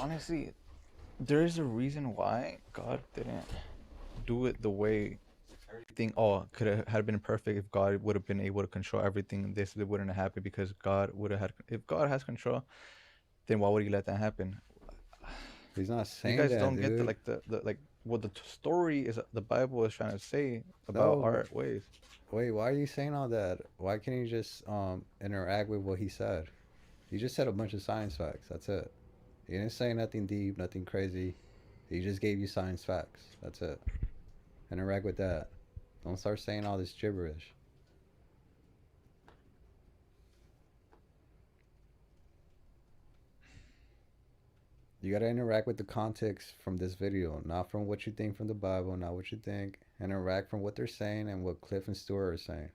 Honestly, there is a reason why God didn't do it the way everything. Oh, could have had been perfect if God would have been able to control everything. This wouldn't have happened because God would have had. If God has control, then why would He let that happen? He's not You saying guys that, don't get dude. the like what the story is. The Bible is trying to say about No, our ways. wait, why are you saying all that? Why can't you just interact with what he said? He just said a bunch of science facts. That's it. He didn't say nothing deep, nothing crazy. He just gave you science facts. That's it. Interact with that. Don't start saying all this gibberish. You gotta interact with the context from this video, not from what you think from the Bible, not what you think. Interact from what they're saying and what Cliff and Stuart are saying.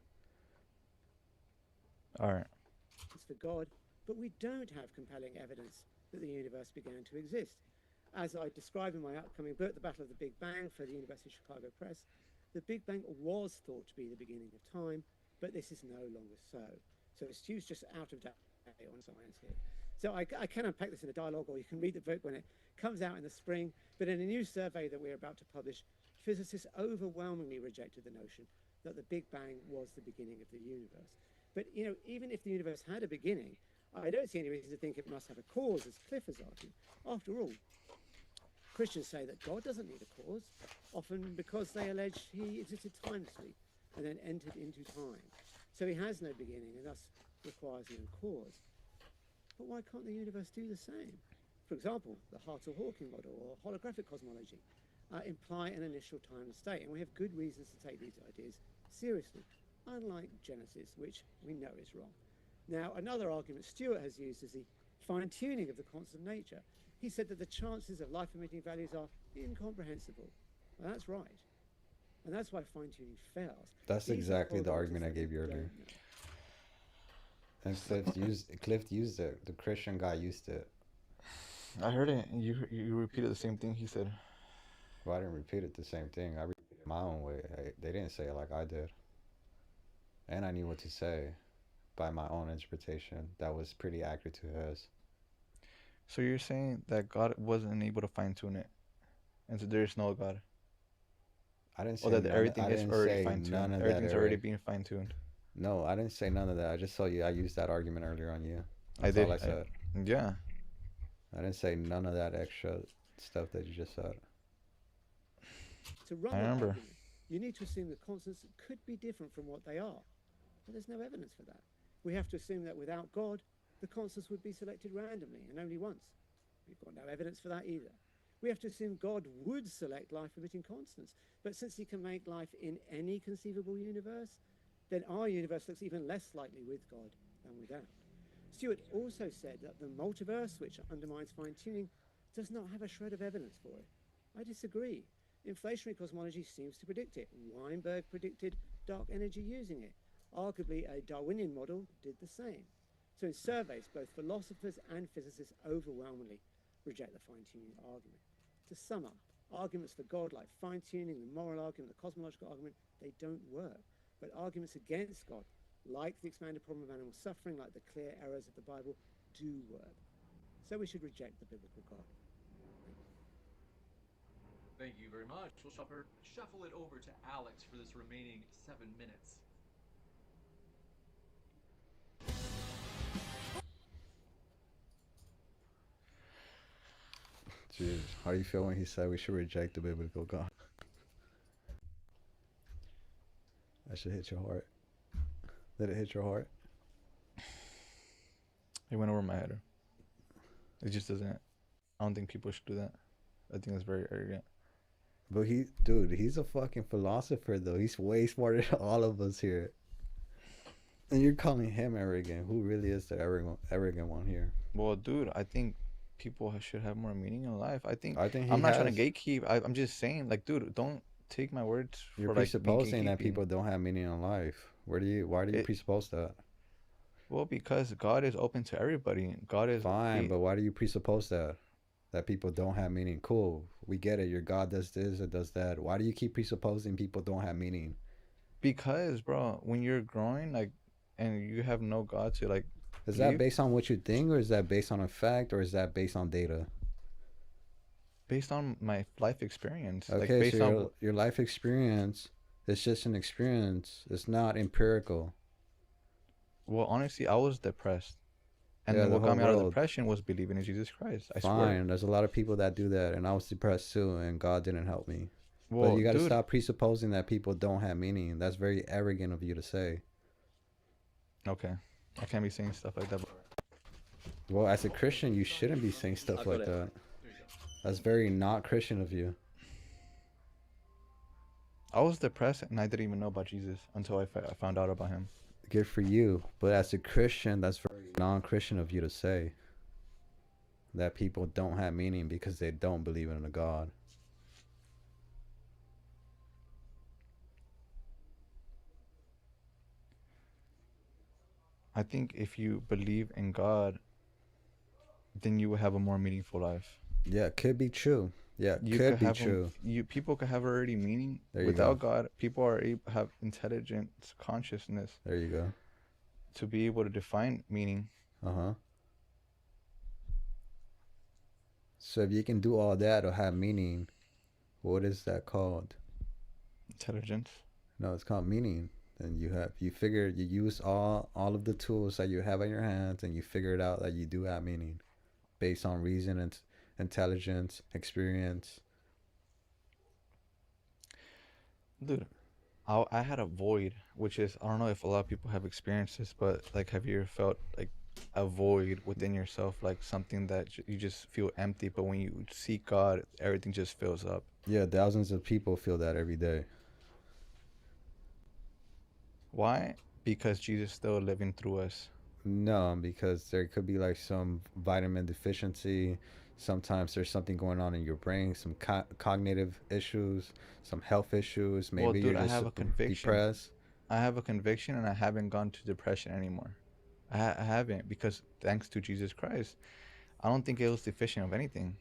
All right. For God, but we don't have compelling evidence that the universe began to exist. As I describe in my upcoming book, The Battle of the Big Bang, for the University of Chicago Press, the Big Bang was thought to be the beginning of time, but this is no longer so. So Stu's just out of date on science here. So I can unpack this in a dialogue, or you can read the book when it comes out in the spring. But in a new survey that we're about to publish, physicists overwhelmingly rejected the notion that the Big Bang was the beginning of the universe. But even if the universe had a beginning, I don't see any reason to think it must have a cause, as Cliff has argued. After all, Christians say that God doesn't need a cause, often because they allege he existed timelessly and then entered into time. So he has no beginning and thus requires no cause. But why can't the universe do the same? For example, the Hartle-Hawking model or holographic cosmology imply an initial time and state, and we have good reasons to take these ideas seriously, unlike Genesis, which we know is wrong. Now, another argument Stewart has used is the fine-tuning of the constant of nature. He said that the chances of life-emitting values are incomprehensible. Well, that's right. And that's why fine-tuning fails. That's These are exactly the probabilities argument I that we gave you earlier. don't know. And Cliff used it. The Christian guy used it. I heard it. You repeated the same thing he said. Well, I didn't repeat it the same thing. I repeated it my own way. They didn't say it like I did. And I knew what to say by my own interpretation that was pretty accurate to his. So you're saying that God wasn't able to fine tune it, and so there's no God, I didn't or say that none. everything I is didn't already say fine none tuned. of that, Everything's already Eric. being fine tuned. No, I didn't say none of that. I just told you I used that argument earlier on you. I That's all did. I said. Yeah, I didn't say none of that extra stuff that you just said. To run I that remember. argument, you need to assume that constants could be different from what they are. But there's no evidence for that. We have to assume that without God, the constants would be selected randomly and only once. We've got no evidence for that either. We have to assume God would select life emitting constants. But since he can make life in any conceivable universe, then our universe looks even less likely with God than without. Stewart also said that the multiverse, which undermines fine tuning, does not have a shred of evidence for it. I disagree. Inflationary cosmology seems to predict it. Weinberg predicted dark energy using it. Arguably, a Darwinian model did the same. So, in surveys, both philosophers and physicists overwhelmingly reject the fine tuning argument. To sum up, arguments for God, like fine tuning, the moral argument, the cosmological argument, they don't work. But arguments against God, like the expanded problem of animal suffering, like the clear errors of the Bible, do work. So we should reject the biblical God. Thank you. Thank you very much. We'll shuffle it over to Alex for this remaining 7 minutes. Jeez, how do you feel when he said we should reject the biblical God? That should hit your heart. Did it hit your heart? It went over my head. It just doesn't. I don't think people should do that. I think that's very arrogant. But dude, he's a fucking philosopher though. He's way smarter than all of us here. And you're calling him arrogant. Who really is the arrogant one here? Well, dude, I think people should have more meaning in life. I think I think he I'm not trying to has. gatekeep. I'm just saying, like, dude, don't take my words You're for like being presupposing that gatekeeping. people don't have meaning in life. Why do you It presuppose that? Well, because God is open to everybody. God is Fine, he but why do you presuppose that? That people don't have meaning. Cool. We get it. Your God does this or does that. Why do you keep presupposing people don't have meaning? because, bro, when you're growing, like, and you have no God to like Is that give, based on what you think or is that based on a fact or is that based on data? based on my life experience, like Okay, so based on your life experience is just an experience. It's not empirical. well, honestly, I was depressed, and Yeah, then the what whole got me out of world. depression was believing in Jesus Christ. I swear. Fine. There's a lot of people that do that, and I was depressed too, and God didn't help me. But Well, you got to dude, stop presupposing that people don't have meaning. That's very arrogant of you to say. okay, I can't be saying stuff like that. But Well, as a Christian, you shouldn't be saying stuff like that. There you go. That's very not Christian of you. I was depressed, and I didn't even know about Jesus until I found out about him. Good for you. But as a Christian, that's very non-Christian of you to say that people don't have meaning because they don't believe in a God. I think if you believe in God, then you will have a more meaningful life. Yeah, it could be true. Yeah, it You could could be have a, true. you people could have already meaning There you go. without God. People are able have intelligent consciousness There you go. to be able to define meaning. Uh-huh. So if you can do all that or have meaning, what is that called? Intelligence. No, it's called meaning. And you use all of the tools that you have in your hands and you figured out that you do have meaning based on reason and intelligence, experience. Dude, I had a void, which is I don't know if a lot of people have experienced this, but like, have you ever felt like a void within yourself, like something that you just feel empty, but when you seek God, everything just fills up. Yeah, thousands of people feel that every day. Why? Because Jesus is still living through us. No, because there could be like some vitamin deficiency. Sometimes there's something going on in your brain, some cognitive issues, some health issues. Well, Maybe you're dude, I just have a conviction. depressed. I have a conviction, and I haven't gone to depression anymore. I haven't because thanks to Jesus Christ, I don't think it was deficient of anything.